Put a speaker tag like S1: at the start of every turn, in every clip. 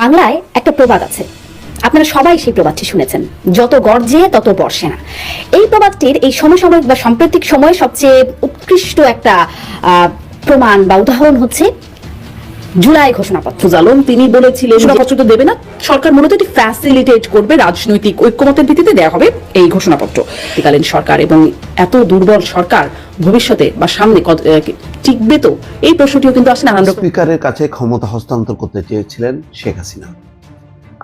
S1: বাংলায় একটা প্রবাদ আছে, আপনারা সবাই সেই প্রবাদটি শুনেছেন, যত গর্জে তত বর্ষে না। এই প্রবাদটির এই সমসাময়িক বা সাম্প্রতিক সময়ে সবচেয়ে উৎকৃষ্ট একটা প্রমাণ বা উদাহরণ হচ্ছে জুলাই ঘোষণাপত্র।
S2: আলম তিনি বলেছিলেন ঘোষণাপত্র তো দেবে না, সরকার মূলত এটি ফ্যাসিলিটেট করবে, রাজনৈতিক ঐক্যমতের ভিত্তিতে দেওয়া হবে এই ঘোষণাপত্র। কালীন সরকার এবং এত দুর্বল সরকার ভবিষ্যতে বা সামনে টিকবে তো, এই প্রশ্নটিও কিন্তু আসলে নানান রকম।
S3: স্পিকারের কাছে ক্ষমতা হস্তান্তর করতে চেয়েছিলেন শেখ হাসিনা,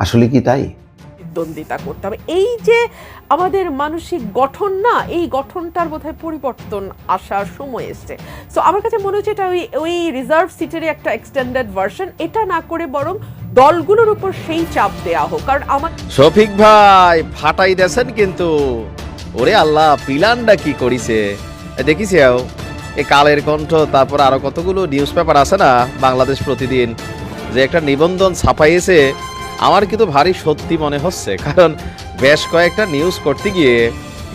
S3: আসলে কি তাই?
S4: দ্বন্দ্বিতা করতে হবে। এই যে আমাদের মানসিক গঠন না, এই গঠনটার বোধহয় পরিবর্তন আসার সময় এসছে। সো আমার কাছে মনে হচ্ছে এটা ওই রিজার্ভ সিটের একটা এক্সটেন্ডেড ভার্সন, এটা না করে বরং দলগুলোর উপর সেই চাপ দেয়া হোক। কারণ আমার
S5: শফিক ভাই ফাটাই দেছেন কিন্তু, ওরে আল্লাহ পিলানটা কি করিছে দেখিস। এই কালের কণ্ঠ, তারপর আরো কতগুলো নিউজ পেপার আছে না, বাংলাদেশ প্রতিদিন যে একটা নিবন্ধন ছাপাইয়েছে, আমার কিন্তু ভারী সত্যি মনে হচ্ছে। কারণ বেশ কয়েকটা নিউজ করতে গিয়ে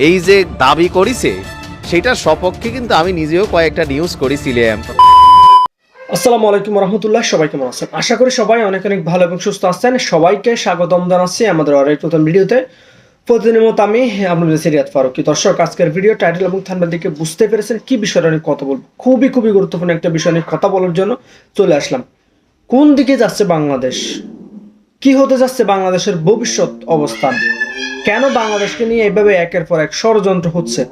S5: এই যে দাবি করিছে সেটার সপক্ষে কিন্তু আমি নিজেও কয়েকটা নিউজ করেছিলাম।
S6: আসসালামু আলাইকুম রহমতুল্লাহ, সবাই কেমন আছেন? আশা করি সবাই অনেক অনেক ভালো এবং সুস্থ আছেন। সবাইকে স্বাগতম জানাচ্ছি আমাদের আরেক নতুন ভিডিওতে। প্রতিদিনের মতো আমি আপনাদের সিরিয়াত ফারুকী। দর্শক, আজকের ভিডিও টাইটেল এবং থাম্বনেল দেখে বুঝতে পেরেছেন কি বিষয়টা নিয়ে কথা বলবো। খুবই গুরুত্বপূর্ণ একটা বিষয় নিয়ে কথা বলার জন্য চলে আসলাম। কোন দিকে যাচ্ছে বাংলাদেশ, কি হতে যাচ্ছে বাংলাদেশের ভবিষ্যৎ অবস্থান, কেন বাংলাদেশকে নিয়ে এইভাবে একের পর এক ষড়যন্ত্র হচ্ছে,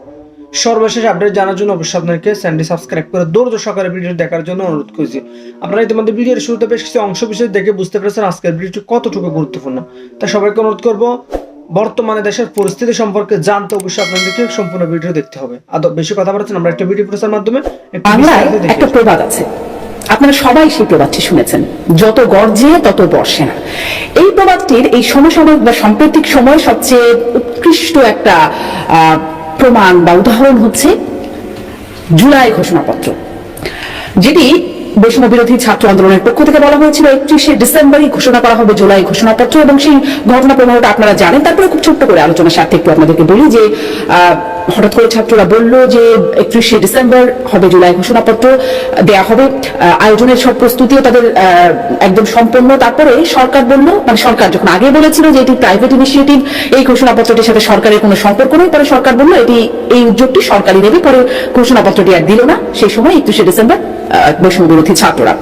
S6: সর্বশেষ আপডেট জানার জন্য অবশ্যই আপনাকে চ্যানেলটি সাবস্ক্রাইব করে ধৈর্য সহকারে ভিডিও দেখার জন্য অনুরোধ করছি। আপনারা ইতিমধ্যে ভিডিওর শুরুতে বেশ কিছু অংশ বিষয় দেখে বুঝতে পেরেছেন আজকের ভিডিওটি কতটুকু গুরুত্বপূর্ণ। তাই সবাইকে অনুরোধ করব বর্তমানে দেশের পরিস্থিতি সম্পর্কে জানতে অবশ্যই আপনাদেরকে সম্পূর্ণ ভিডিও দেখতে হবে। আর বেশি কথা বলছেন, আমরা একটা ভিডিও প্রচার মাধ্যমে
S2: বাংলায় একটা প্রবাদ আছে, আপনারা সবাই সেই প্রবাদটি শুনেছেন, যত গর্জে তত বর্ষে না। এই প্রবাদটির এই সমসাময়িক বা সাম্প্রতিক সময়ে সবচেয়ে উৎকৃষ্ট একটা প্রমাণ বা উদাহরণ হচ্ছে জুলাই ঘোষণাপত্র, যেটি বৈষম্য বিরোধী ছাত্র আন্দোলনের পক্ষ থেকে বলা হয়েছিল 31শে ডিসেম্বরই ঘোষণা করা হবে জুলাই ঘোষণাপত্র, এবং সেই ঘটনা প্রবাহটা আপনারা জানেন। তারপরে খুব ছোট্ট করে আলোচনার স্বার্থে একটু আপনাদেরকে বলি যে হঠাৎ করে ছাত্ররা বলল যে 31শে ডিসেম্বর হবে জুলাই ঘোষণাপত্র দেয়া হবে, আয়োজনের সব প্রস্তুতিও তাদের একদম সম্পন্ন। তারপরে সরকার বলল, মানে সরকার যখন আগে বলেছিল যে এটি প্রাইভেট ইনিশিয়েটিভ, এই ঘোষণাপত্রটির সাথে সরকারের কোনো সম্পর্ক নেই, পরে সরকার বলল এই উদ্যোগটি সরকারই নেবে, পরে ঘোষণাপত্রটি আর দিল না সেই সময় 31শে ডিসেম্বর বৈষম্য বিরোধী ছাত্ররা।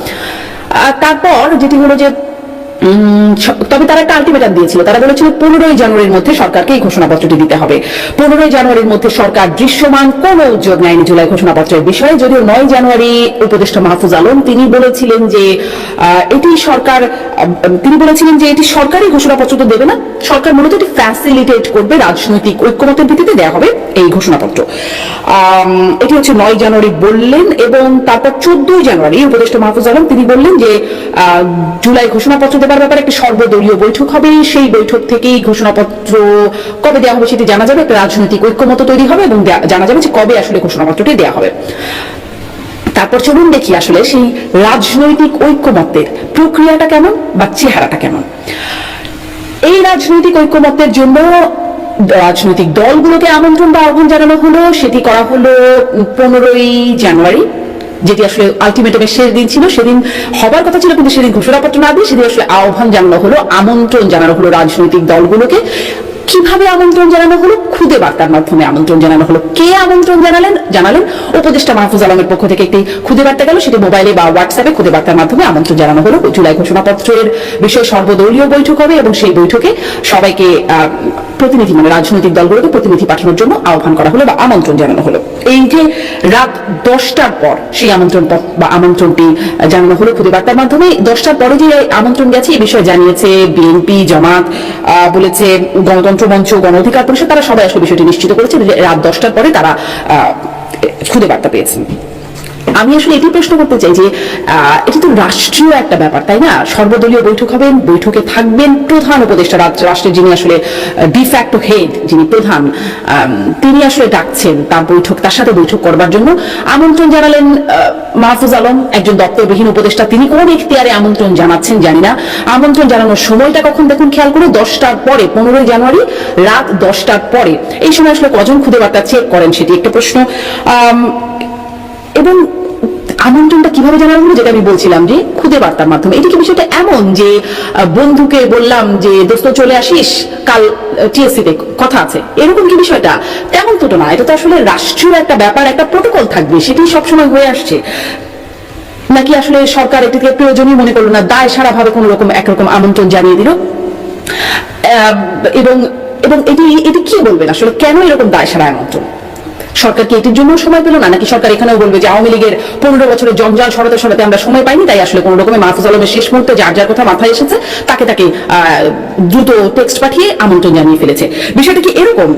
S2: তারপর যেটি হলো যে তবে তারা একটা আলটিমেটাম দিয়েছিল, তারা বলেছিল 15ই জানুয়ারির মধ্যে সরকারকে এই ঘোষণাপত্রটি দিতে হবে। 15ই জানুয়ারির মধ্যে সরকার দৃশ্যমান কোনো উদ্যোগ নেয়নি জুলাই ঘোষণাপত্রের বিষয়ে, যদিও 9 জানুয়ারি উপদেষ্টা মাহফুজ আলম তিনি বলেছিলেন যে এটি সরকারি ঘোষণাপত্র তো দেবে না, সরকার মূলত এটি ফ্যাসিলিটেট করবে, রাজনৈতিক ঐক্যমতের ভিত্তিতে দেওয়া হবে এই ঘোষণাপত্র। এটি হচ্ছে 9 জানুয়ারি বললেন, এবং তারপর 14ই জানুয়ারি উপদেষ্টা মাহফুজ আলম তিনি বললেন যে জুলাই ঘোষণাপত্র দেবার ব্যাপারে একটি সর্বদলীয় বৈঠক হবে, সেই বৈঠক থেকেই ঘোষণাপত্র কবে দেওয়া হবে সেটি জানা যাবে, একটা রাজনৈতিক ঐক্যমত তৈরি হবে এবং জানা যাবে যে কবে আসলে ঘোষণাপত্রটি দেওয়া হবে। তারপর চলুন দেখি আসলে সেই রাজনৈতিক ঐক্যমতের প্রক্রিয়াটা কেমন বা চেহারাটা কেমন। এই রাজনৈতিক ঐক্যমতের জন্য রাজনৈতিক দলগুলোকে আমন্ত্রণ বা আহ্বান জানানো হলো, সেটি করা হলো 15ই জানুয়ারি, যেটি আসলে আলটিমেটামের শেষ দিন ছিল। সেদিন হবার কথা ছিল, কিন্তু সেদিন ঘোষণাপত্র না দিয়ে সেদিন আসলে আহ্বান জানানো হলো, আমন্ত্রণ জানানো হলো রাজনৈতিক দলগুলোকে। কিভাবে আমন্ত্রণ জানানো হলো? খুদে বার্তার মাধ্যমে আমন্ত্রণ জানানো হলো। কে আমন্ত্রণ জানালেন? উপদেষ্টা মাহফুজ আলমের পক্ষ থেকে একটি খুদে বার্তা গেল, সেটি মোবাইলে বা হোয়াটসঅ্যাপে খুদে বার্তার মাধ্যমে আমন্ত্রণ জানানো হলো। জুলাই ঘোষণাপত্রের বিষয়ে সর্বদলীয় বৈঠক হবে এবং সেই বৈঠকে সবাইকে প্রতিনিধি, মানে রাজনৈতিক দলগুলোকে প্রতিনিধি পাঠানোর জন্য আহ্বান করা হলো বা আমন্ত্রণ জানানো হলো। এই যে রাত 10টার পর সেই আমন্ত্রণটি জানানো হলো খুদে বার্তার মাধ্যমে। 10টার পরে যে আমন্ত্রণ গেছে এই বিষয়ে জানিয়েছে বিএনপি, জামাত, বলেছে গণতন্ত্র মঞ্চ, গণ অধিকার পরিষদ, তারা সবাই আসলে বিষয়টি নিশ্চিত করেছে যে রাত 10টার পরে তারা খুদে বার্তা পেয়েছেন। আমি আসলে এটি প্রশ্ন করতে চাই যে এটি তো রাষ্ট্রীয় একটা ব্যাপার, তাই না? সর্বদলীয় বৈঠক হবে, বৈঠকে থাকবেন প্রধান উপদেষ্টা, রাষ্ট্রের যিনি আসলে ডিফ্যাক্টো হেড, যিনি প্রধান, তিনি আসলে ডাকছেন তার সাথে বৈঠক করবার জন্য। আমন্ত্রণ জানালেন মাহফুজ আলম, একজন দপ্তরবিহীন উপদেষ্টা, তিনি কোন এখতিয়ারে আমন্ত্রণ জানাচ্ছেন জানি না। আমন্ত্রণ জানানোর সময়টা কখন দেখুন খেয়াল করে, 10টার পরে, 15ই জানুয়ারি রাত 10টার পরে। এই সময় আসলে কজন খুদে বার্তা চেক করেন সেটি একটা প্রশ্ন। এবং আমন্ত্রণটা কিভাবে জানানো হলো, যেটা আমি বলছিলাম যে খুদে বার্তার মাধ্যমে। এটা কি বিষয়টা এমন যে বন্ধুকে বললাম যে দোস্ত চলে আসিস কাল টিএসসি তে কথা আছে, এরকম কি বিষয়টা? তেমন তো না, এটা তো আসলে রাষ্ট্রীয় একটা ব্যাপার, একটা প্রটোকল থাকবে, সেটি সবসময় হয়ে আসছে। নাকি আসলে সরকার এটিকে প্রয়োজনীয় মনে করলো না, দায় সারা ভাবে কোন রকম একরকম আমন্ত্রণ জানিয়ে দিল? এবং এবং এটি কি বলবেন আসলে, কেন এরকম দায় সারা আমন্ত্রণ? সরকার কি এটির জন্য সময় পেল না? নাকি সরকার এখানেও বলবে যে আওয়ামী লীগের 15 বছরের জঞ্জাল সরাতে সরাতে আমরা সময় পাইনি, তাই আসলে কোন রকমের মাহফুজ আলমের শেষ মুহূর্তে যার যার কথা মাথায় এসেছে তাকে দ্রুত টেক্সট পাঠিয়ে আমন্ত্রণ জানিয়ে ফেলেছে? বিষয়টা কি এরকম?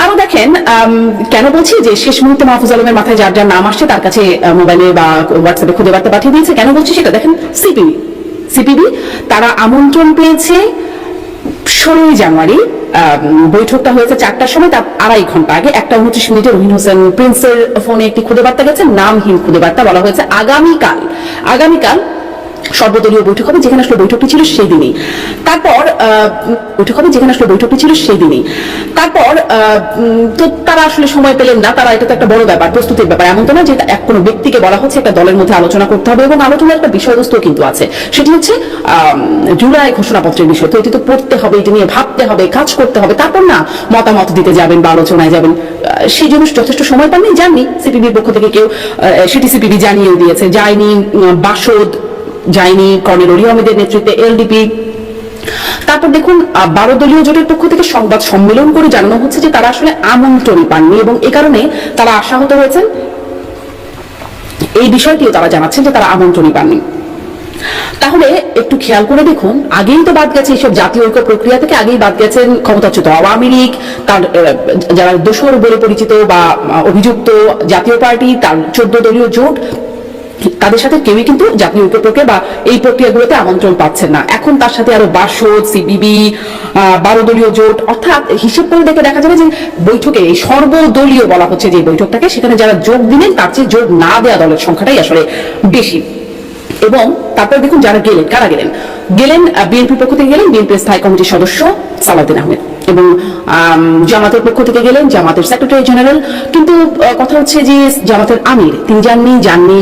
S2: আরো দেখেন, কেন বলছি যে শেষ মুহূর্তে মাহফুজ আলমের মাথায় যার যার নাম আসছে তার কাছে মোবাইলে বা হোয়াটসঅ্যাপে খুদে বার্তা পাঠিয়ে দিয়েছে, কেন বলছি সেটা দেখেন। সিপিবি তারা আমন্ত্রণ পেয়েছে 16 জানুয়ারি, বৈঠকটা হয়েছে 4টার সময়, তার 2.5 ঘন্টা আগে 1:29 মিনিটে রহিন হোসেন প্রিন্সের ফোনে একটি খুদে বার্তা গেছে, নামহীন খুদে বার্তা। বলা হয়েছে আগামীকাল সর্বদলীয় বৈঠক হবে, যেখানে আসলে বৈঠকটি ছিল সেই দিনই। তারপর তো তারা আসলে সময় পেলেন না। তারা, এটা তো একটা বড় ব্যাপার, প্রস্তুতির ব্যাপার। এমন তো না যে কোনো ব্যক্তিকে বলা হচ্ছে, একটা দলের মধ্যে আলোচনা করতে হবে, এবং আলোচনার একটা বিষয়বস্তু কিন্তু আছে, সেটি হচ্ছে জুলাই ঘোষণাপত্রের বিষয়। তো এটি তো পড়তে হবে, এটি নিয়ে ভাবতে হবে, কাজ করতে হবে, তারপর না মতামত দিতে যাবেন বা আলোচনায় যাবেন। সেই জন্য যথেষ্ট সময় পাননি, যাননি। সিপিবির পক্ষ থেকে কেউ সেটি সিপিবি জানিয়েও দিয়েছে, যায়নি বাসদ, যায়নি কর্নেল অলি আহমেদের নেতৃত্বে এলডিপি। তারপর দেখুন, 12 দলীয় জোটের পক্ষ থেকে সংবাদ সম্মেলন করে জানানো হচ্ছে যে তারা আসলে আমন্ত্রণই পাননি, এবং এ কারণে তারা আশাহত হয়েছেন। এই বিষয়টিও তারা জানাচ্ছেন যে তারা আমন্ত্রণই পাননি। তাহলে একটু খেয়াল করে দেখুন, আগেই তো বাদ গেছে এইসব জাতীয় ঐক্য প্রক্রিয়া থেকে, আগেই বাদ গেছেন ক্ষমতাচ্যুত আওয়ামী লীগ, তার যারা দোষর বলে পরিচিত বা অভিযুক্ত জাতীয় পার্টি, তার 14 দলীয় জোট, তাদের সাথে কেউই কিন্তু জাতীয় ঐক্য প্রক্রিয়া বা এই প্রক্রিয়াগুলোতে আমন্ত্রণ পাচ্ছেন না। এখন তার সাথে আরো বাসদ, সিপিবি, 12 দলীয় জোট, অর্থাৎ হিসেব করে দেখা যাবে যে বৈঠকে সর্বদলীয় বলা হচ্ছে যে বৈঠকটাকে, সেখানে যারা যোগ দিলেন তার চেয়ে যোগ না দেওয়া দলের সংখ্যাটাই আসলে বেশি। এবং তারপর দেখুন যারা গেলেন, কারা গেলেন বিএনপির পক্ষ থেকে গেলেন বিএনপির স্থায়ী কমিটির সদস্য সালাউদ্দিন আহমেদ, এবং জামাতের পক্ষ থেকে গেলেন জামাতের সেক্রেটারি জেনারেল। কিন্তু কথা হচ্ছে যে জামাতের আমির তিনি যাননি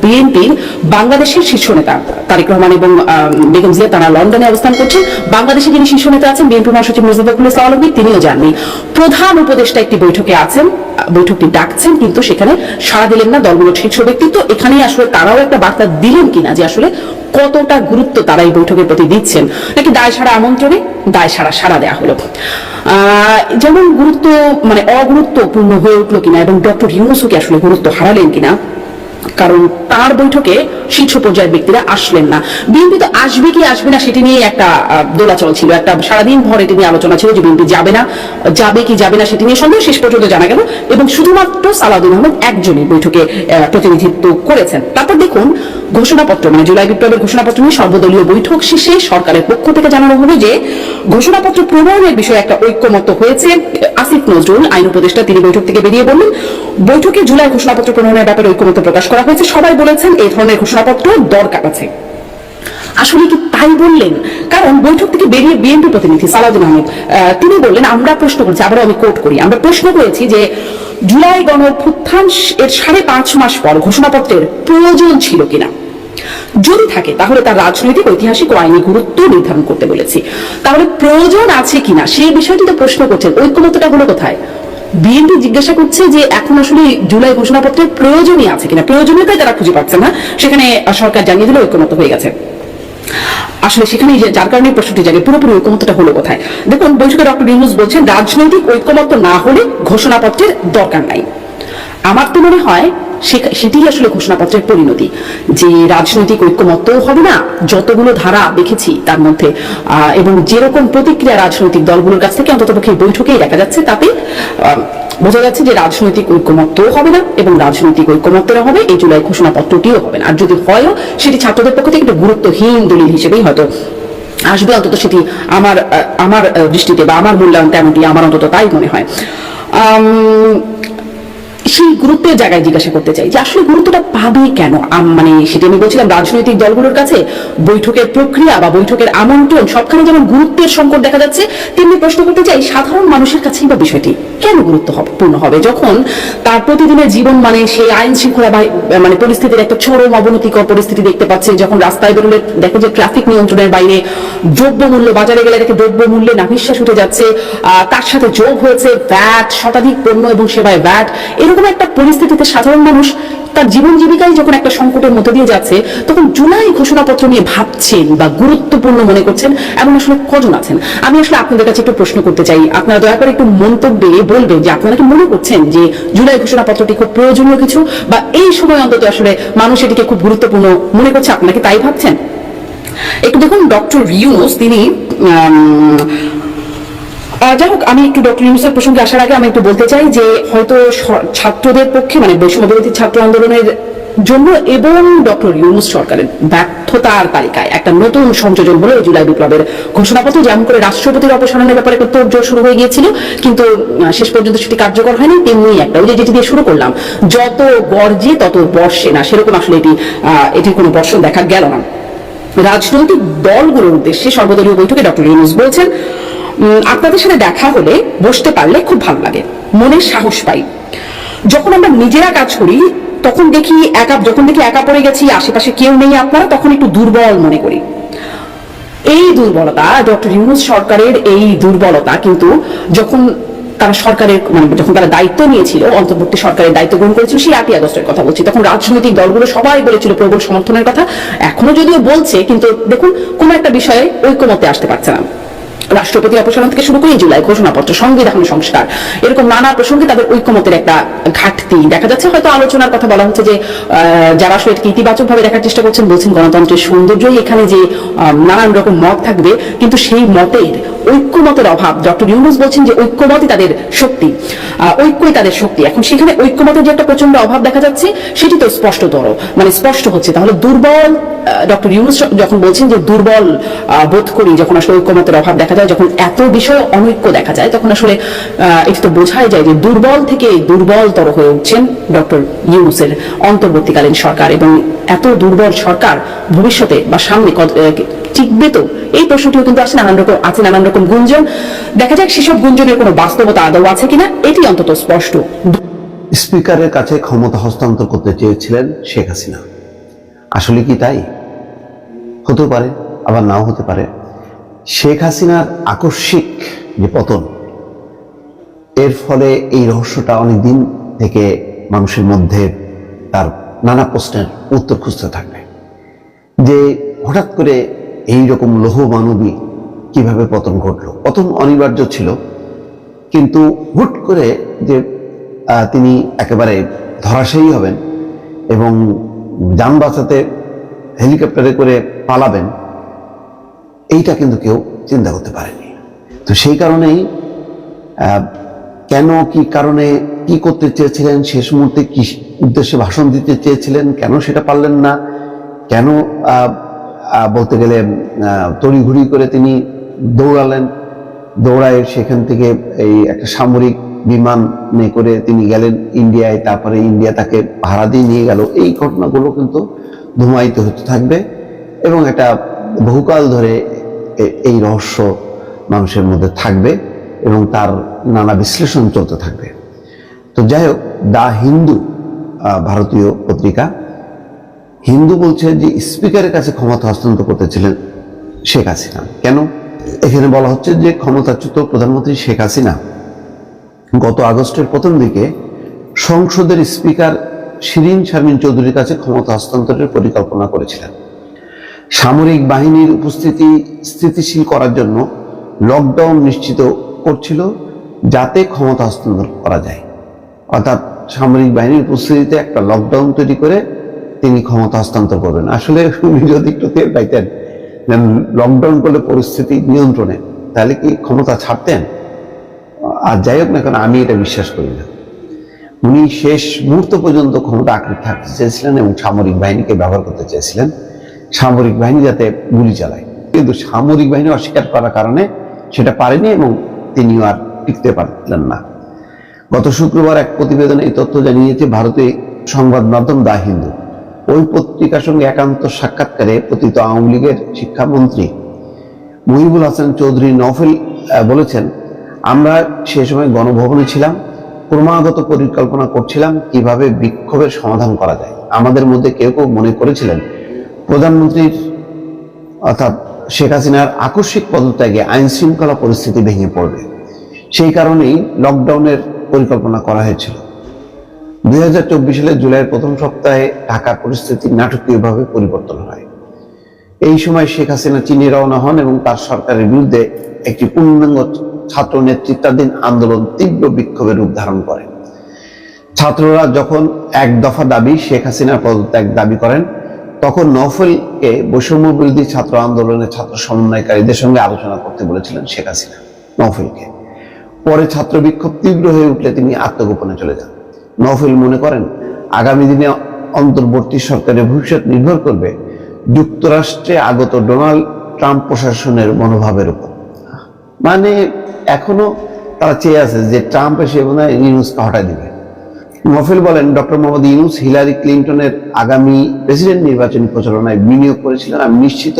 S2: বিএনপির বাংলাদেশের শীর্ষ নেতা তারেক রহমান এবং বেগম জিয়া, তারা লন্ডনে অবস্থান করছেন। বাংলাদেশে যিনি শীর্ষ নেতা আছেন বিএনপি মহাসচিব মির্জা ফখরুল ইসলাম আলমগীর, তিনিও যাননি। প্রধান উপদেষ্টা একটি বৈঠকে আছেন, বৈঠকটি ডাকছেন, কিন্তু সেখানে সাড়া দিলেন না দলগুলোর শীর্ষ ব্যক্তিত্ব। এখানেই আসলে তারাও একটা বার্তা দিলেন কিনা যে আসলে কতটা গুরুত্ব তারা এই বৈঠকের প্রতি দিচ্ছেন, নাকি দায় সারা আমন্ত্রণে দায় সারা দেয়া হলো। যেমন গুরুত্ব মানে অগুরুত্বপূর্ণ হয়ে উঠলো কিনা, এবং ডক্টর ইউনূসও কি আসলে গুরুত্ব হারালেন কিনা, কারণ তার বৈঠকে শীর্ষ পর্যায়ের ব্যক্তিরা আসলেন না। বিএনপি তো আসবে কি আসবে না সেটি নিয়ে একটা দোলাচল ছিল, একটা সারাদিন ভর এটি নিয়ে আলোচনা ছিল যে বিএনপি যাবে কি যাবে না সেটি নিয়ে সন্দেহ শেষ পর্যন্ত জানা গেল, এবং শুধুমাত্র সালাউদ্দিন আহমেদ একজনই বৈঠকে প্রতিনিধিত্ব করেছেন। তারপর দেখুন ঘোষণাপত্র, মানে জুলাই বিপ্লবের ঘোষণাপত্র নিয়ে সর্বদলীয় বৈঠক শেষে সরকারের পক্ষ থেকে জানানো হলো যে ঘোষণাপত্র প্রণয়নের বিষয়ে একটা ঐক্যমত্য হয়েছে। আসিফ নজরুল আইন উপদেষ্টা, তিনি বৈঠক থেকে বেরিয়ে বললেন, বৈঠকে জুলাই ঘোষণাপত্র প্রণয়নের ব্যাপারে ঐক্যমত্য প্রকাশ করা হয়েছে। সবাই বলেছেন এই ধরনের ঘোষণাপত্র দরকার আছে। আসলে কি তাই বললেন? কারণ বৈঠক থেকে বেরিয়ে বিএনপি প্রতিনিধি সালাউদ্দিন আহমেদ তিনি বললেন, আমরা প্রশ্ন করেছি, আবারও আমি কোট করি, আমরা প্রশ্ন করেছি যে জুলাই গণঅভ্যুত্থান এর 5.5 মাস পর ঘোষণাপত্রের প্রয়োজন ছিল কিনা, যদি থাকে তাহলে তার রাজনৈতিক, ঐতিহাসিক ও আইনি গুরুত্ব নির্ধারণ করতে বলেছি। তাহলে প্রয়োজন আছে কিনা সেই বিষয়টি তো প্রশ্ন করছেন, ঐক্যমত্যটা হলো কোথায়? বিএনপি জিজ্ঞাসা করছে যে এখন আসলে জুলাই ঘোষণাপত্রের প্রয়োজনই আছে কিনা, প্রয়োজনীয়তাই তারা খুঁজে পাচ্ছে না, সেখানে সরকার জানিয়ে দিল ঐক্যমত্য হয়ে গেছে। আসলে সেখানে যার কারণে প্রশ্নটি জাগে পুরোপুরি ঐক্যমত্যটা হলো কোথায়। দেখুন বৈঠকে ডক্টর ইউনূস বলছেন রাজনৈতিক ঐক্যমত্য না হলে ঘোষণাপত্রের দরকার নাই। আমার তো মনে হয় সেটি আসলে ঘোষণাপত্রের পরিণতি, যে রাজনৈতিক ঐক্যমত্য হবে না, যতগুলো ধারা দেখেছি তার মধ্যে এবং যেরকম প্রতিক্রিয়া রাজনৈতিক দলগুলোর কাছ থেকে অন্ততপক্ষে বৈঠকেই দেখা যাচ্ছে, তাতে বোঝা যাচ্ছে যে রাজনৈতিক ঐক্যমত্য হবে না, এবং রাজনৈতিক ঐক্যমত্যরা হবে এই জুলাই ঘোষণাপত্রটিও হবে না। আর যদি হয়ও সেটি ছাত্রদের পক্ষ থেকে একটু গুরুত্বহীন দলিল হিসেবেই হয়তো আসবে, অন্তত সেটি আমার দৃষ্টিতে বা আমার মূল্যায়ন তেমনটি, আমার অন্তত তাই মনে হয়। সেই গুরুত্বের জায়গায় জিজ্ঞাসা করতে চাই যে আসলে গুরুত্বটা পাবে কেন। মানে সেটি আমি বলছিলাম রাজনৈতিক দলগুলোর কাছে বৈঠকের প্রক্রিয়া বা বৈঠকের আমন্ত্রণ সবখানে যেমন গুরুত্বের সংকট দেখা যাচ্ছে, তেমনি প্রশ্ন করতে চাই সাধারণ মানুষের কাছেই বা বিষয়টি কেন গুরুত্বপূর্ণ হবে, যখন তার প্রতিদিনের জীবন মানে সেই আইন শৃঙ্খলা মানে পরিস্থিতির একটা চরম অবনতিকর পরিস্থিতি দেখতে পাচ্ছে, যখন রাস্তায় বেরোলে দেখে যে ট্রাফিক নিয়ন্ত্রণের বাইরে, দ্রব্যমূল্য বাজারে গেলে দেখে দ্রব্যমূল্যে নাভিশ্বাস উঠে যাচ্ছে, তার সাথে যোগ হয়েছে ভ্যাট, শতাধিক পণ্য এবং সেবায় ভ্যাট। এরকম একটা পরিস্থিতিতে সাধারণ মানুষ তার জীবন জীবিকায় যখন একটা সংকটের মধ্যে দিয়ে যাচ্ছে, তখন জুলাই ঘোষণাপত্র নিয়ে ভাবছেন বা গুরুত্বপূর্ণ মনে করছেন এমন আসলে কজন আছেন? আমি আসলে আপনাদের কাছে একটু প্রশ্ন করতে চাই, আপনারা দয়া করে একটু মন্তব্যে বলবেন যে আপনারা কি মনে করছেন যে জুলাই ঘোষণাপত্রটি খুব প্রয়োজনীয় কিছু, বা এই সময় অন্তত আসলে মানুষ এটিকে খুব গুরুত্বপূর্ণ মনে করছে, আপনারা কি তাই ভাবছেন? একটু দেখুন, ডক্টর ইউনূস তিনি যাই হোক, আমি একটু ডক্টর ইউনূসের প্রসঙ্গে আসার আগে আমি একটু বলতে চাই যে হয়তো ছাত্রদের পক্ষে মানে বৈষম্য বিরোধী ছাত্র আন্দোলনের জন্য এবং ডক্টর ইউনূস সরকারের ব্যর্থতার তালিকায় একটা নতুন সংযোজন হলো জুলাই বিপ্লবের ঘোষণাপত্র। যেমন করে রাষ্ট্রপতির অপসারণের ব্যাপারে একটা তোড়জোড় শুরু হয়ে গিয়েছিল, কিন্তু শেষ পর্যন্ত সেটি কার্যকর হয়নি। তেমনি একটা ওই যে যেটি দিয়ে শুরু করলাম, যত গর্জে তত বর্ষে না, সেরকম আসলে এটির কোনো বর্ষণ দেখা গেল না। রাজনৈতিক দলগুলোর উদ্দেশ্যে সর্বদলীয় বৈঠকে ডক্টর ইউনূস বলছেন, আপনাদের সাথে দেখা হলে বসতে পারলে খুব ভালো লাগে, মনে সাহস পাই। যখন আমরা নিজেরা কাজ করি তখন দেখি একা পড়ে গেছি, আশেপাশে কেউ নেই আপনারা, তখন একটু দুর্বল মনে করি। এই দুর্বলতা, ডক্টর ইউনূস সরকারের এই দুর্বলতা কিন্তু যখন তারা সরকারের মানে যখন তারা দায়িত্ব নিয়েছিল, অন্তর্বর্তী সরকারের দায়িত্ব গ্রহণ করেছিল, সেই 8ই আগস্টের কথা বলছি, তখন রাজনৈতিক দলগুলো সবাই বলেছিল প্রবল সমর্থনের কথা। এখনো যদিও বলছে, কিন্তু দেখুন কোন একটা বিষয়ে ঐক্যমতে আসতে পারছে না। রাষ্ট্রপতি অপসারণ থেকে শুরু করে জুলাই ঘোষণাপত্র, সংবিধান সংস্কার, এরকম নানা প্রসঙ্গে তাদের ঐক্যমতের একটা ঘাটতি দেখা যাচ্ছে। হয়তো আলোচনার কথা বলা হচ্ছে যে যারা আসলে এটাকে ইতিবাচক ভাবে দেখার চেষ্টা করছেন, বলছেন গণতন্ত্রের সৌন্দর্যই এখানে যে নানান রকম মত থাকবে, কিন্তু সেই মতের ঐক্যমতের অভাব। ডক্টর ইউনূস বলছেন যে ঐক্যমতই তাদের শক্তি, ঐক্যই তাদের শক্তি। এখন সেখানে ঐক্যমতের যে একটা প্রচন্ড অভাব দেখা যাচ্ছে, সেটি তো স্পষ্টতর মানে স্পষ্ট হচ্ছে। তাহলে দুর্বল, ডক্টর ইউনূস যখন বলছেন যে দুর্বল বোধ করি যখন আসলে ঐক্যমতের অভাব দেখা যায়, যখন এত বিষয় অনৈক্য দেখা যায়, তখন আসলে এটি তো বোঝাই যায় যে দুর্বল থেকে দুর্বলতর হয়ে উঠছেন ডক্টর ইউনূসের অন্তর্বর্তীকালীন সরকার। এবং এত দুর্বল সরকার ভবিষ্যতে বা সামনে টিকবে তো, এই প্রশ্নটিও কিন্তু আছে। নানান রকম গুঞ্জন, দেখা যাক সেসব গুঞ্জনের কোনো বাস্তবতা আদৌ আছে কিনা, এটি অন্তত স্পষ্ট।
S3: স্পিকারের কাছে ক্ষমতা হস্তান্তর করতে চেয়েছিলেন শেখ হাসিনা, আসলে কি তাই? হতে পারে, আবার নাও হতে পারে। শেখ হাসিনার আকস্মিক যে পতন, এর ফলে এই রহস্যটা অনেকদিন থেকে মানুষের মধ্যে তার নানা প্রশ্নের উত্তর খুঁজতে থাকবে, যে হঠাৎ করে এইরকম লৌহ মানবী কিভাবে পতন ঘটলো। পতন অনিবার্য ছিল, কিন্তু হুট করে যে তিনি একেবারে ধরাশায়ী হবেন এবং যান বাঁচাতে হেলিকপ্টারে করে পালাবেন, এইটা কিন্তু কেউ চিন্তা করতে পারেনি। তো সেই কারণেই কেন, কি কারণে, কি করতে চেয়েছিলেন, শেষ মুহূর্তে কি উদ্দেশ্যে ভাষণ দিতে চেয়েছিলেন, কেন সেটা পারলেন না, কেন বলতে গেলে তড়িঘড়ি করে তিনি দৌড়ায় সেখান থেকে এই একটা সামরিক বিমানে করে তিনি গেলেন ইন্ডিয়ায়, তারপরে ইন্ডিয়া তাকে ভাড়া দিয়ে নিয়ে গেল। এই ঘটনাগুলো কিন্তু ধুমায়িত হতে থাকবে এবং একটা বহুকাল ধরে এই রহস্য মানুষের মধ্যে থাকবে এবং তার নানা বিশ্লেষণ চলতে থাকবে। তো যাই হোক, দ্য হিন্দু ভারতীয় পত্রিকা, হিন্দু বলছে যে স্পিকারের কাছে ক্ষমতা হস্তান্তর করতেছিলেন শেখ হাসিনা। কেন? এখানে বলা হচ্ছে যে ক্ষমতাচ্যুত প্রধানমন্ত্রী শেখ হাসিনা গত আগস্টের প্রথম দিকে সংসদের স্পিকার শিরিন শারমিন চৌধুরীর কাছে ক্ষমতা হস্তান্তরের পরিকল্পনা করেছিলেন। সামরিক বাহিনীর উপস্থিতি স্থিতিশীল করার জন্য লকডাউন নিশ্চিত করছিল, যাতে ক্ষমতা হস্তান্তর করা যায়। অর্থাৎ সামরিক বাহিনীর উপস্থিতিতে একটা লকডাউন তৈরি করে তিনি ক্ষমতা হস্তান্তর করবেন। আসলে উনি যদি একটু টের পাইতেন লকডাউন করলে পরিস্থিতি নিয়ন্ত্রণে, তাহলে কি ক্ষমতা ছাড়তেন? আর যাই হোক না কেন, আমি এটা বিশ্বাস করি না। উনি শেষ মুহূর্ত পর্যন্ত ক্ষমতা আঁকড়ে থাকতে চেয়েছিলেন এবং সামরিক বাহিনীকে ব্যবহার করতে চেয়েছিলেন, সামরিক বাহিনী যাতে গুলি চালায়। কিন্তু সামরিক বাহিনী অস্বীকার করার কারণে সেটা পারেনি এবং তিনিও আর টিকতে পারলেন না। গত শুক্রবার এক প্রতিবেদনে এই তথ্য জানিয়েছে ভারতীয় সংবাদ মাধ্যম দা হিন্দু। ওই পত্রিকার সঙ্গে একান্ত সাক্ষাৎকারে পতিত আওয়ামী লীগের শিক্ষামন্ত্রী মুহিবুল হাসান চৌধুরী নওফেল বলেছেন, আমরা সে সময় গণভবনে ছিলাম, ক্রমাগত পরিকল্পনা করছিলাম কিভাবে বিক্ষোভের সমাধান করা যায়। আমাদের মধ্যে কেউ কেউ মনে করেছিলেন প্রধানমন্ত্রীর অর্থাৎ শেখ হাসিনার আকস্মিক পদত্যাগে আইন শৃঙ্খলা পরিস্থিতি ভেঙে পড়বে, সেই কারণেই লকডাউনের পরিকল্পনা করা হয়েছিল। 2024 সালের জুলাইয়ের প্রথম সপ্তাহে ঢাকার পরিস্থিতি নাটকীয়ভাবে পরিবর্তন হয়। এই সময় শেখ হাসিনা চীনে রওনা হন এবং তার সরকারের বিরুদ্ধে একটি পূর্ণাঙ্গ ছাত্র নেতৃত্বাধীন আন্দোলন তীব্র বিক্ষোভের রূপ ধারণ করে। ছাত্ররা যখন এক দফা দাবি শেখ হাসিনার পদত্যাগ দাবি করেন, তখন নওফেলকে বৈষম্য বিরোধী ছাত্র আন্দোলনের ছাত্র সমন্বয়কারীদের সঙ্গে আলোচনা করতে বলেছিলেন শেখ হাসিনা নওফেলকে। পরে ছাত্র বিক্ষোভ তীব্র হয়ে উঠলে তিনি আত্মগোপনে চলে যান। নওফেল মনে করেন, আগামী দিনে অন্তর্বর্তী সরকারের ভবিষ্যৎ নির্ভর করবে যুক্তরাষ্ট্রে আগত ডোনাল্ড ট্রাম্প প্রশাসনের মনোভাবের উপর। মানে এখনো তারা চেয়ে আছে যে ট্রাম্প এসে বোধহয় ইউনূসকে হটায় দিবে। নওফেল বলেন, ডক্টর মোহাম্মদ ইউনূস হিলারি ক্লিন্টনের আগামী প্রেসিডেন্ট নির্বাচনী প্রচারণায় বিনিয়োগ করেছিলেন। আমি নিশ্চিত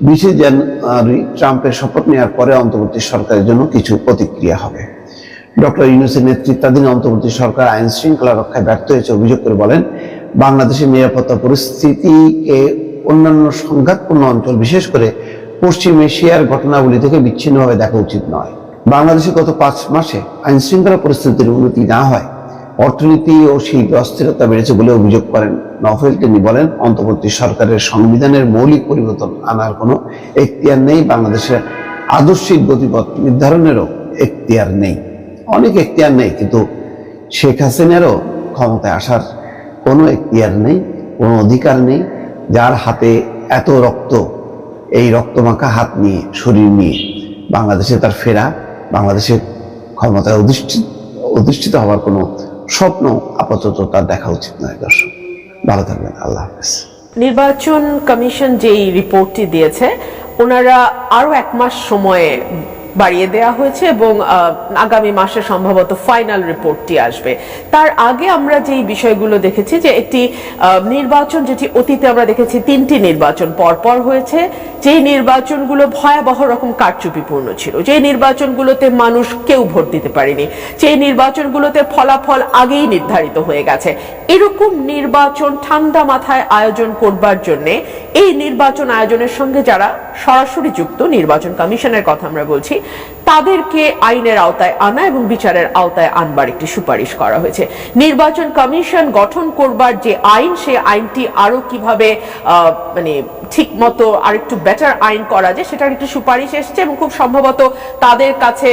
S3: 20 জানুয়ারি ট্রাম্পের শপথ নেওয়ার পরে অন্তর্বর্তী সরকারের জন্য কিছু প্রতিক্রিয়া হবে। ডক্টর ইউনূসের নেতৃত্বাধীন অন্তর্বর্তী সরকার আইন শৃঙ্খলা রক্ষায় ব্যর্থ হয়েছে অভিযোগ করে বলেন, বাংলাদেশের নিরাপত্তা পরিস্থিতিকে অন্যান্য সংঘাতপূর্ণ অঞ্চল বিশেষ করে পশ্চিম এশিয়ার ঘটনাবলী থেকে বিচ্ছিন্নভাবে দেখা উচিত নয়। বাংলাদেশে গত 5 মাসে আইন শৃঙ্খলা পরিস্থিতির উন্নতি না হয় অর্থনীতি ও শিল্পে অস্থিরতা বেড়েছে বলে অভিযোগ করেন নওফেল। তিনি বলেন, অন্তর্বর্তী সরকারের সংবিধানের মৌলিক পরিবর্তন আনার কোনো এখতিয়ার নেই, বাংলাদেশের আদর্শিক গতিপথ নির্ধারণেরও এখতিয়ার নেই। অনেক এখতিয়ার নেই, কিন্তু শেখ হাসিনারও ক্ষমতায় আসার কোনো এখতিয়ার নেই, কোনো অধিকার নেই। যার হাতে এত রক্ত, এই রক্তমাখা হাত নিয়ে শরীর নিয়ে বাংলাদেশে তার ফেরা, বাংলাদেশের ক্ষমতায় অধিষ্ঠিত হওয়ার কোনো স্বপ্ন আপাতত তার দেখা উচিত নয়। দর্শক ভালো থাকবেন, আল্লাহ হাফেজ।
S4: নির্বাচন কমিশন যেই রিপোর্টটি দিয়েছে, ওনারা আরো 1 মাস সময়ে বাড়িয়ে দেওয়া হয়েছে এবং আগামী মাসে সম্ভবত ফাইনাল রিপোর্টটি আসবে। তার আগে আমরা যেই বিষয়গুলো দেখেছি যে একটি নির্বাচন, যেটি অতীতে আমরা দেখেছি 3টি নির্বাচন পরপর হয়েছে, যেই নির্বাচনগুলো ভয়াবহ রকম কারচুপিপূর্ণ ছিল, যে নির্বাচনগুলোতে মানুষ কেউ ভোট দিতে পারেনি, যে নির্বাচনগুলোতে ফলাফল আগেই নির্ধারিত হয়ে গেছে, এরকম নির্বাচন ঠান্ডা মাথায় আয়োজন করবার জন্য এই নির্বাচন আয়োজনের সঙ্গে যারা সরাসরি যুক্ত, নির্বাচন কমিশনের কথা আমরা বলছি, তাদেরকে আইনের আওতায় আনা এবং বিচারের আওতায় আনবার একটি সুপারিশ করা হয়েছে। নির্বাচন কমিশন গঠন করবার যে আইন, সেই আইনটি আরো কিভাবে মানে ঠিক মতো আরেকটু বেটার আইন করা যায় সেটার একটি সুপারিশ এসেছে এবং খুব সম্ভবত তাদের কাছে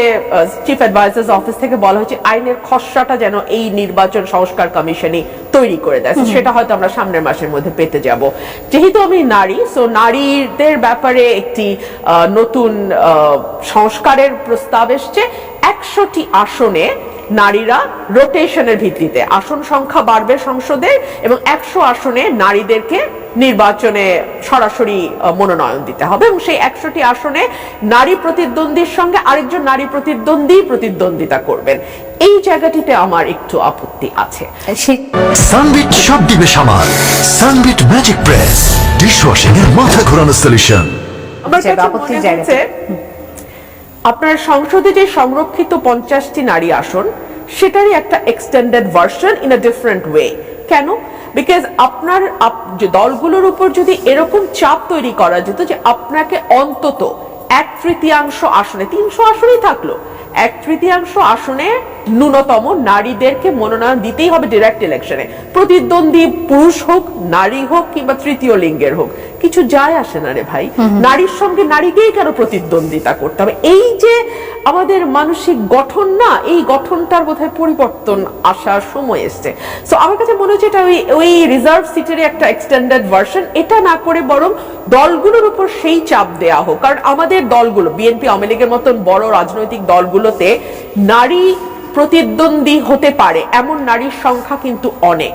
S4: চিফ অ্যাডভাইজার্স অফিস থেকে বলা হয়েছে আইনের খসড়াটা যেন এই নির্বাচন সংস্কার কমিশনই তৈরি করে দেয়। সেটা হয়তো আমরা সামনের মাসের মধ্যে পেতে যাব। যেহেতু আমি নারী, সো নারীদের ব্যাপারে একটি নতুন সংস্কারের প্রস্তাব এসছে। 100টি আসনে নারীরা রোটেশনের ভিত্তিতে আসন সংখ্যা বাড়বে সংসদে এবং 100 আসনে নারীদেরকে নির্বাচনে সরাসরি মনোনয়ন দিতে হবে এবং সেই 100টি আসনে নারী প্রতিদ্বন্দ্বীর সঙ্গে আরেকজন নারী প্রতিদ্বন্দ্বিতা করবেন। এই জায়গাটিতে আমার একটু আপত্তি আছে।
S7: সানবিট সব দিবে সামাল। সানবিট ম্যাজিক প্রেস ডিশওয়াশিং এর মাথা ঘোরানো সলিউশন।
S4: আমার কাছে মনে হচ্ছে আপনার সংসদে যে সংরক্ষিত 50টি নারী আসন, সেটারই একটা extended version in a different way. কেন? বিকজ আপনার যে দলগুলোর উপর যদি এরকম চাপ তৈরি করা যেত যে আপনাকে অন্তত 1/3 আসনে, 300 আসনেই থাকলো, 1/3 আসনে ন্যূনতম নারীদেরকে মনোনয়ন দিতেই হবে ডিরেক্ট ইলেকশনে, প্রতিদ্বন্দ্বী পুরুষ হোক, নারী হোক কিংবা তৃতীয় লিঙ্গের হোক, কিছু যায় আসে না রে ভাই। নারীর সঙ্গে নারীকেই কেন প্রতিদ্বন্দ্বিতা করতে হবে? এই যে আমাদের মানসিক গঠন না, এই গঠনটার বোধহয় পরিবর্তন আসার সময় এসছে। সো আমার কাছে মনে হচ্ছে এটা ওই রিজার্ভ সিটের একটা এক্সটেন্ডেড ভার্সন। এটা না করে বরং দলগুলোর উপর সেই চাপ দেয়া হোক, কারণ আমাদের দলগুলো, বিএনপি, আওয়ামী লীগের মতন বড় রাজনৈতিক দলগুলোতে নারী প্রতিদ্বন্দ্বী হতে পারে এমন নারীর সংখ্যা কিন্তু অনেক।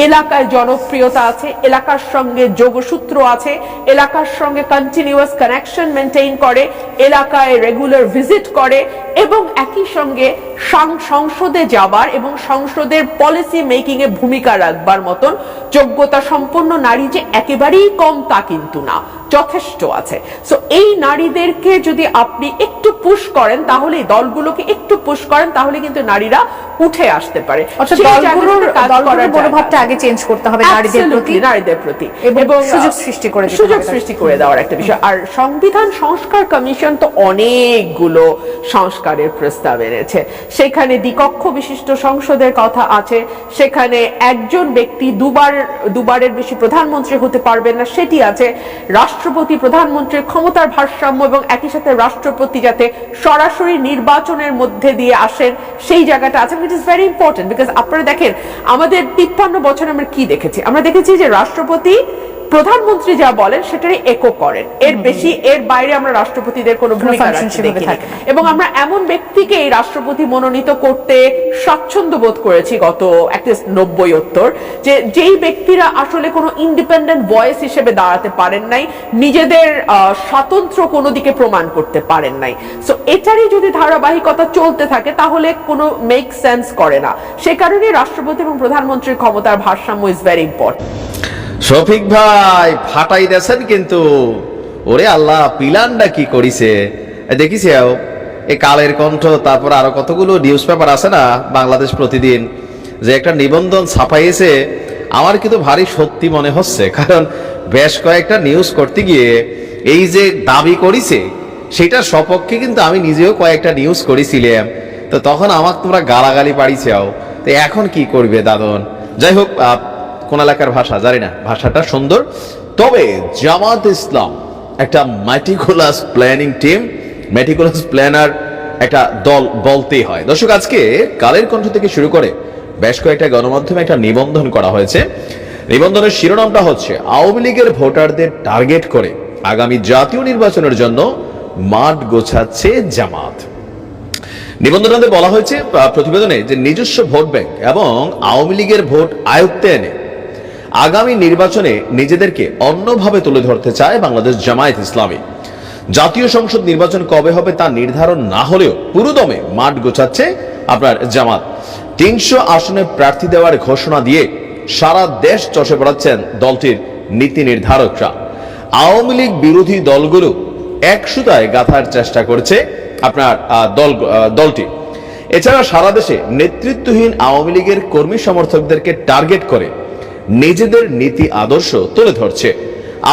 S4: এলাকায় জনপ্রিয়তা আছে, এলাকার সঙ্গে যোগসূত্র আছে, এলাকার সঙ্গে কন্টিনিউয়াস কানেকশন মেনটেইন করে, এলাকায় রেগুলার ভিজিট করে এবং একই সঙ্গে সংসদে যাবার এবং সংসদের পলিসি মেকিং এ ভূমিকা রাখবার মতন যোগ্যতা সম্পন্ন নারী যে একেবারেই কম তা কিন্তু না, যথেষ্ট আছে। সো এই নারীদেরকে যদি আপনি একটু পুশ করেন, তাহলে দলগুলোকে একটু পুশ করেন, তাহলে কিন্তু নারীরা উঠে আসতে পারে।
S8: অর্থাৎ
S4: সেই
S8: দলগুলোর
S4: জায়গাটাতে কাজ করার
S8: মনোভাবটা আগে চেঞ্জ করতে হবে
S4: নারীদের প্রতি
S8: এবং সুযোগ সৃষ্টি করে দিতে
S4: সুযোগ
S8: হবে।
S4: সৃষ্টি করে দেওয়ার একটা বিষয়। আর সংবিধান সংস্কার কমিশন তো অনেকগুলো সংস্কারের প্রস্তাব এনেছে, সেখানে দ্বিকক্ষ বিশিষ্ট সংসদের কথা আছে, সেখানে একজন ব্যক্তি দুবারের বেশি প্রধানমন্ত্রী হতে পারবেন না সেটি আছে, রাষ্ট্রপতি প্রধানমন্ত্রীর ক্ষমতার ভারসাম্য এবং একই সাথে রাষ্ট্রপতি যাতে সরাসরি নির্বাচনের মধ্যে দিয়ে আসেন সেই জায়গাটা আছে। It is very important because আপনারা দেখেন আমাদের 53 বছর আমরা কি দেখেছি, আমরা দেখেছি যে রাষ্ট্রপতি প্রধানমন্ত্রী যা বলেন সেটাই একো করেন, এর বেশি এর বাইরে আমরা রাষ্ট্রপতিদের কোনো ভূমিকা রাখতে দেখি না। এবং আমরা এমন ব্যক্তিকে এই রাষ্ট্রপতি মনোনীত করতে স্বাচ্ছন্দ্য বোধ করেছি গত 90 যে যেই ব্যক্তিরা আসলে কোনো ইন্ডিপেন্ডেন্ট ভয়েস হিসেবে দাঁড়াতে পারেন নাই, নিজেদের স্বাতন্ত্র কোনো দিকে প্রমাণ করতে পারেন নাই। সো এটারই যদি ধারাবাহিকতা চলতে থাকে তাহলে কোনো মেক সেন্স করে না। সে কারণে রাষ্ট্রপতি এবং প্রধানমন্ত্রীর ক্ষমতার ভারসাম্য ইজ ভেরি ইম্পর্টেন্ট।
S5: শফিক ভাই ফাটাই দেছেন কিন্তু, ওরে আল্লাহ পিলানটা কি করিছে দেখিস। এই কালের কণ্ঠ, তারপর আরো কতগুলো নিউজ পেপার আছে না বাংলাদেশ প্রতিদিন, যে একটা নিবন্ধন ছাপাইছে, আমার কিন্তু ভারী সত্যি মনে হচ্ছে। কারণ বেশ কয়েকটা নিউজ করতে গিয়ে এই যে দাবি করিছে সেটার সপক্ষে কিন্তু আমি নিজেও কয়েকটা নিউজ করেছিলাম, তো তখন আমাকে তোমরা গালাগালি পাড়িছাও। তো এখন কি করবে দাদন? যাই হোক, কোন এলাকার ভাষা জানি না, ভাষাটা সুন্দর। তবে জামাত ইসলাম একটা meticulous planning team, meticulous planner একটা দল বলতেই হয়। দর্শক, আজকে কালের কণ্ঠ থেকে শুরু করে বেশ কয়েকটা গণমাধ্যমে একটা নিবন্ধন করা হয়েছে। নিবন্ধনের শিরোনামটা হচ্ছে আওয়ামী লীগের ভোটারদের টার্গেট করে আগামী জাতীয় নির্বাচনের জন্য মাঠ গোছাচ্ছে জামাত। নিবন্ধনে বলা হয়েছে প্রতিবেদনে যে নিজস্ব ভোট ব্যাংক এবং আওয়ামী লীগের ভোট আয়ত্তে এনে আগামী নির্বাচনে নিজেদেরকে অন্যভাবে তুলে ধরতে চায় বাংলাদেশ জামায়াত ইসলামী। জাতীয় সংসদ নির্বাচন কবে হবে তা নির্ধারণ না হলেও পুরোদমে মাঠ গোছাচ্ছে আপনার জামাত। 300 আসনে প্রার্থী দেওয়ার ঘোষণা দিয়ে সারা দেশ চষে পড়াচ্ছেন দলটির নীতি নির্ধারকরা। আওয়ামী লীগ বিরোধী দলগুলো এক সুতায় গাঁথার চেষ্টা করছে আপনার দলটি। এছাড়া সারা দেশে নেতৃত্বহীন আওয়ামী লীগের কর্মী সমর্থকদেরকে টার্গেট করে নিজেদের নীতি আদর্শ তুলে ধরছে।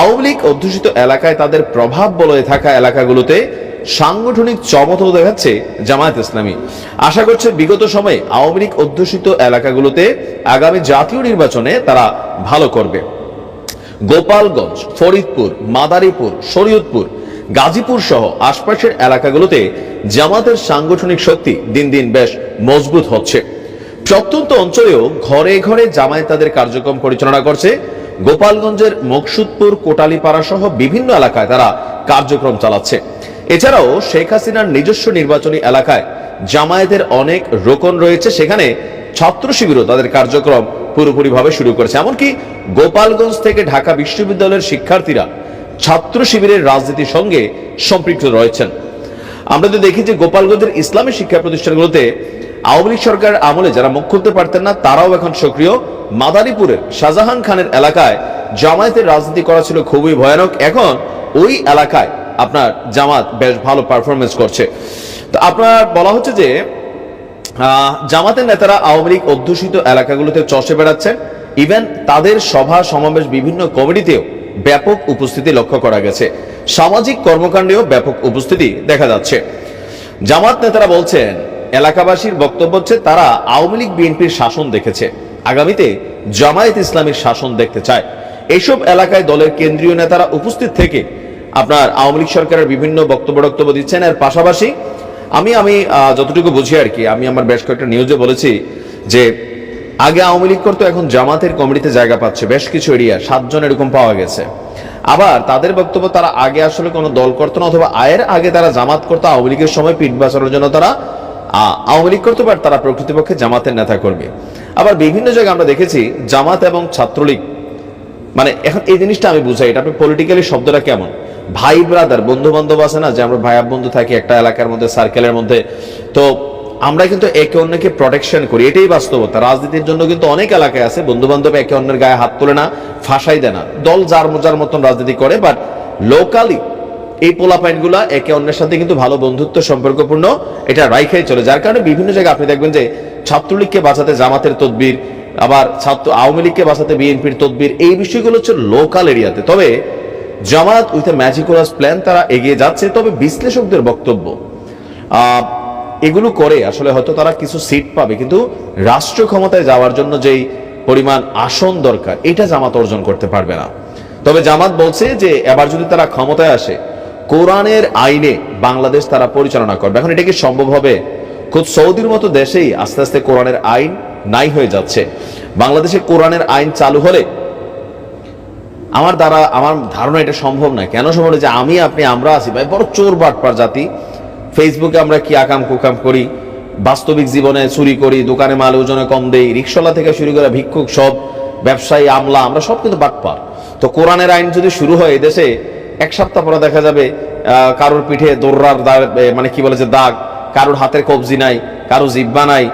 S5: আওয়ামী লীগ অধ্যুষিত এলাকায় তাদের প্রভাব বলয়ে থাকা এলাকাগুলোতে সাংগঠনিক চমৎও দেখাচ্ছে জামায়াত ইসলামী। আশা করছে বিগত সময়ে আওয়ামী লীগ অধ্যুষিত এলাকাগুলোতে আগামী জাতীয় নির্বাচনে তারা ভালো করবে। গোপালগঞ্জ, ফরিদপুর, মাদারীপুর, শরীয়তপুর, গাজীপুর সহ আশপাশের এলাকাগুলোতে জামাতের সাংগঠনিক শক্তি দিন দিন বেশ মজবুত হচ্ছে। প্রত্যন্ত অঞ্চলেও ঘরে ঘরে জামায়াত তাদের কার্যক্রম পরিচালনা করছে। গোপালগঞ্জের মকসুদপুর, কোটালীপাড়া সহ বিভিন্ন এলাকায় তারা কার্যক্রম চালাচ্ছে। এছাড়াও শেখ হাসিনার নিজস্ব নির্বাচনী এলাকায় জামায়াতের অনেক রোকন রয়েছে, সেখানে ছাত্র শিবিরও তাদের কার্যক্রম পুরোপুরিভাবে শুরু করেছে। এমনকি গোপালগঞ্জ থেকে ঢাকা বিশ্ববিদ্যালয়ের শিক্ষার্থীরা ছাত্র শিবিরের রাজনীতির সঙ্গে সম্পৃক্ত রয়েছেন। আমরা তো দেখি যে গোপালগঞ্জের ইসলামী শিক্ষা প্রতিষ্ঠানগুলোতে আওয়ামী লীগ সরকার আমলে যারা মুখ খুলতে পারতেন না তারাও এখন সক্রিয়। মাদারীপুরের শাহজাহান খানের এলাকায় জামায়াতের রাজনীতি করা ছিল খুবই ভয়ানক, এখন ওই এলাকায় আপনার জামাত বেশ ভালো পারফরমেন্স করছে। তো আপনার বলা হচ্ছে যে জামাতের নেতারা আওয়ামী লীগ অধ্যুষিত এলাকাগুলোতে চষে বেড়াচ্ছেন। ইভেন তাদের সভা সমাবেশ বিভিন্ন কমিটিতেও ব্যাপক উপস্থিতি লক্ষ্য করা গেছে। সামাজিক কর্মকাণ্ডেও ব্যাপক উপস্থিতি দেখা যাচ্ছে। জামাত নেতারা বলছেন, এলাকাবাসীর বক্তব্য হচ্ছে তারা আওয়ামী লীগ বিএনপির শাসন দেখেছে, আগামীতে জামায়াত ইসলামীর শাসন দেখতে চায়। এইসব এলাকায় দলের কেন্দ্রীয় নেতারা উপস্থিত থেকে আপনার আওয়ামী লীগ সরকারের বিভিন্ন বক্তব্য দিচ্ছেন। এর পাশাপাশি আমি যতটুকু বুঝি আর কি, আমি আমার বেশ কয়েকটা নিউজে বলেছি যে আগে আওয়ামী লীগ করতো, এখন জামাতের কমিটিতে জায়গা পাচ্ছে বেশ কিছু এরিয়া, 7 জন এরকম পাওয়া গেছে। আবার তাদের বক্তব্য তারা আগে আসলে কোনো দল করতো না, অথবা আয়ের আগে তারা জামাত করতো, আওয়ামী লীগের সময় পিঠ বাঁচানোর জন্য তারা আওয়ামী লীগ করতে পারে, তারা প্রকৃতপক্ষে জামাতের নেতা কর্মী। আবার বিভিন্ন জায়গায় আমরা দেখেছি জামাত এবং ছাত্রলীগ, মানে এখন এই জিনিসটা আমি বুঝাই, এটা আপনি পলিটিক্যালি শব্দটা কেমন, ভাই ব্রাদার, বন্ধু বান্ধব আছে না, যে আমরা ভাই বন্ধু থাকি একটা এলাকার মধ্যে, সার্কেলের মধ্যে, তো আমরা কিন্তু একে অন্যকে প্রোটেকশন করি, এটাই বাস্তবতা। রাজনীতির জন্য কিন্তু অনেক এলাকায় আছে বন্ধু বান্ধব একে অন্যের গায়ে হাত তোলে না, ফাঁসাই দেয় না, দল যার মজার মতন রাজনীতি করে, বাট লোকালি এই পোলাপাইনগুলা একে অন্যের সাথে কিন্তু ভালো বন্ধুত্ব সম্পর্কপূর্ণ, এটা রাইখাই চলে। যার কারণে বিভিন্ন জায়গায় আপনি দেখবেন যে ছাত্রলীগকে বাঁচাতে জামাতের তদবির, আবার আওয়ামী লীগকে বাঁচাতে বিএনপির তদবির, এই বিষয়গুলো হচ্ছে লোকাল এরিয়াতে। তবে জামাত উইথ এ ম্যাজিকুলাস প্ল্যান তারা এগিয়ে যাচ্ছে। তবে বিশ্লেষকদের বক্তব্য এগুলো করে আসলে হয়তো তারা কিছু সিট পাবে, কিন্তু রাষ্ট্র ক্ষমতায় যাওয়ার জন্য যেই পরিমাণ আসন দরকার এটা জামাত অর্জন করতে পারবে না। তবে জামাত বলছে যে এবার যদি তারা ক্ষমতায় আসে, কোরআনের আইনে বাংলাদেশ তারা পরিচালনা করবে। এখন এটা কি সম্ভব হবে? খুব সৌদির মতো দেশেই আস্তে আস্তে কোরআনের আইন নাই হয়ে যাচ্ছে। বাংলাদেশে কোরআনের আইন চালু হলে আমার ধারণা এটা সম্ভব না। কেন সম্ভব না? যে আমরা আছি ভাই বড় চোর বাটপার জাতি। ফেসবুকে আমরা কি আকাম কুকাম করি, বাস্তবিক জীবনে চুরি করি, দোকানে মাল ওজনে কম দেই, রিক্সাওয়ালা থেকে শুরু করে ভিক্ষুক, সব ব্যবসায়ী, আমলা, আমরা সব কিন্তু বাটপার। তো কোরআনের আইন যদি শুরু হয় এই দেশে, এক সপ্তাহ পরে দেখা যাবে কারোর পিঠে দৌড়ার মানে কি বলে যে দাগ, কারোর হাতের কবজি নাই, কারো জিব্বা নাই,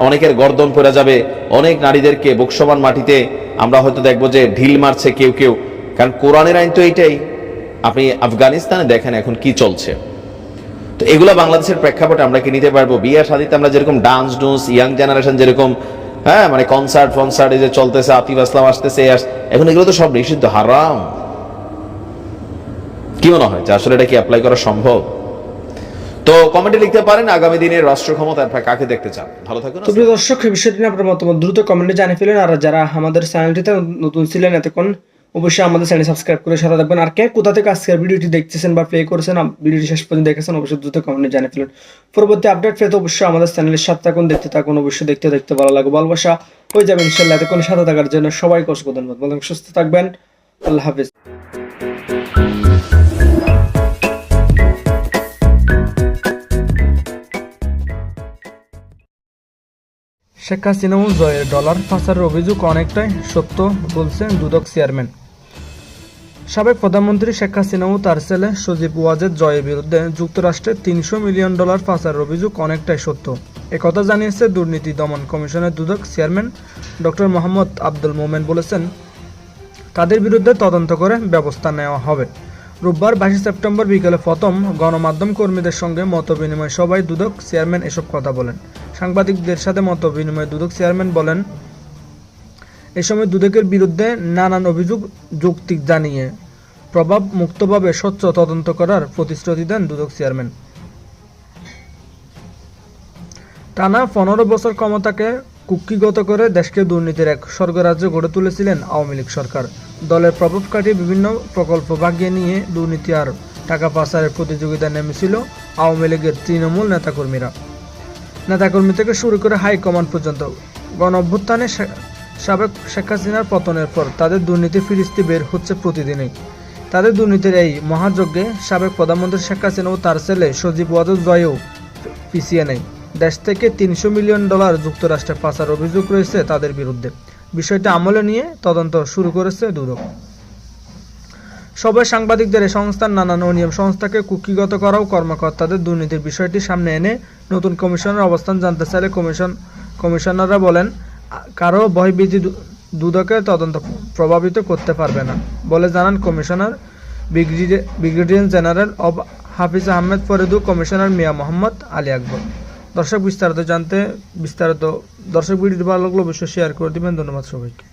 S5: অনেকের গর্দন পড়ে যাবে, অনেক নারীদেরকে বুকসমান মাটিতে আমরা হয়তো দেখবো যে ঢিল মারছে কেউ কেউ। কারণ কোরআনের আইন তো এইটাই। আপনি আফগানিস্তানে দেখেন এখন কি চলছে। তো এগুলো বাংলাদেশের প্রেক্ষাপটে আমরা কি নিতে পারবো? বিয়ে শাদীতে আমরা যেরকম ডান্স ডুন্স, ইয়াং জেনারেশন যেরকম মানে কনসার্ট ফনসার্ট এই যে চলতেছে, আতিফ আসলাম আসতেছে, এখন এগুলো তো সব নিষিদ্ধ, হারাম। কি মনে হয় যে আসলে এটা কি অ্যাপ্লাই করা সম্ভব? তো কমেন্টে লিখতে পারেন আগামী দিনের রাষ্ট্র ক্ষমতা আপনারা কাকে দেখতে চান। ভালো থাকুন।
S6: তো প্রিয় দর্শক, এই বিষয়টি নিয়ে আপনার মতামত দ্রুত কমেন্টে জানিয়ে ফেলেন। আর যারা আমাদের চ্যানেলটিতে নতুন ছিলেন এতক্ষণ, অবশ্যই আমাদের চ্যানেল সাবস্ক্রাইব করে সাথে থাকবেন। আর কে কোথা থেকে আজকের ভিডিওটি দেখতেছেন বা প্লে করেছেন, ভিডিওটি শেষ পর্যন্ত দেখেছেন, অবশ্যই দ্রুত কমেন্টে জানিয়ে ফেলেন। পরবর্তী আপডেট পেতে অবশ্যই আমাদের চ্যানেলের সাথে থাকুন, দেখতে থাকুন। অবশ্যই দেখতে ভালো লাগে, ভালোবাসা হয়ে যাবে ইনশাআল্লাহ। এতক্ষণ সাথে থাকার জন্য সবাইকে অসংখ্য ধন্যবাদ। ভালো সুস্থ থাকবেন। আল্লাহ হাফেজ। শেখ হাসিনা ও জয়ের ডলার পাচারের অভিযোগ অনেকটাই সত্য বলছেন দুদক চেয়ারম্যান। সাবেক প্রধানমন্ত্রী শেখ হাসিনা ও তার ছেলে সজীব ওয়াজেদ জয়ের বিরুদ্ধে যুক্তরাষ্ট্রে $300 মিলিয়ন পাচারের অভিযোগ অনেকটাই সত্য। একথা জানিয়েছে দুর্নীতি দমন কমিশনের দুদক চেয়ারম্যান ডক্টর মোহাম্মদ আব্দুল মোমেন। বলেছেন তাদের বিরুদ্ধে তদন্ত করে ব্যবস্থা নেওয়া হবে। রোববার 22 সেপ্টেম্বর বিকেলে প্রথম গণমাধ্যম কর্মীদের সঙ্গে মতবিনিময় সভায় দুদক চেয়ারম্যান এসব কথা বলেন। সাংবাদিকদের সাথে মতবিনিময়ে দুদক চেয়ারম্যান বলেন, এ সময় দুদকের বিরুদ্ধে নানান অভিযোগ যৌক্তিক জানিয়ে প্রভাব মুক্তভাবে স্বচ্ছ তদন্ত করার প্রতিশ্রুতি দেন দুদক চেয়ারম্যান। টানা 15 বছর ক্ষমতাকে কুক্ষিগত করে দেশকে দুর্নীতির এক স্বর্গরাজ্য গড়ে তুলেছিলেন আওয়ামী লীগ সরকার। দলের প্রভাব কাটিয়ে বিভিন্ন প্রকল্প ভাগিয়ে নিয়ে দুর্নীতি আর টাকা পাচারের প্রতিযোগিতায় নেমেছিল আওয়ামী লীগের তৃণমূল নেতাকর্মী থেকে শুরু করে হাইকমান্ড পর্যন্ত। গণঅভ্যুত্থানে সাবেক শেখ হাসিনার পতনের পর তাদের দুর্নীতির ফিরিস্তি বের হচ্ছে প্রতিদিনই। তাদের দুর্নীতির এই মহাযজ্ঞে সাবেক প্রধানমন্ত্রী শেখ হাসিনা ও তার ছেলে সজীব ওয়াজেদ জয়ও পিছিয়ে নেই। দেশ থেকে $300 মিলিয়ন যুক্তরাষ্ট্রে পাচার অভিযোগ রয়েছে তাদের বিরুদ্ধে। বিষয়টি আমলে নিয়ে তদন্ত শুরু করেছে দুদক। সবাই সাংবাদিকদের এই সংস্থার নানান অনিয়ম সংস্থাকে কুক্ষিগত করা ও কর্মকর্তাদের দুর্নীতির বিষয়টি সামনে এনে নতুন কমিশনের অবস্থান জানতে চাইলে কমিশনাররা বলেন, কারো ভয়ভীতি দুদকের তদন্ত প্রভাবিত করতে পারবে না বলে জানান কমিশনার ব্রিগেডিয়ার জেনারেল অব হাফিজ আহমেদ ফরিদু, কমিশনার মিয়া মোহাম্মদ আলী আকবর। দর্শক ভিডিওটি ভালো লাগলে অবশ্যই শেয়ার করে দিবেন। ধন্যবাদ সবাইকে।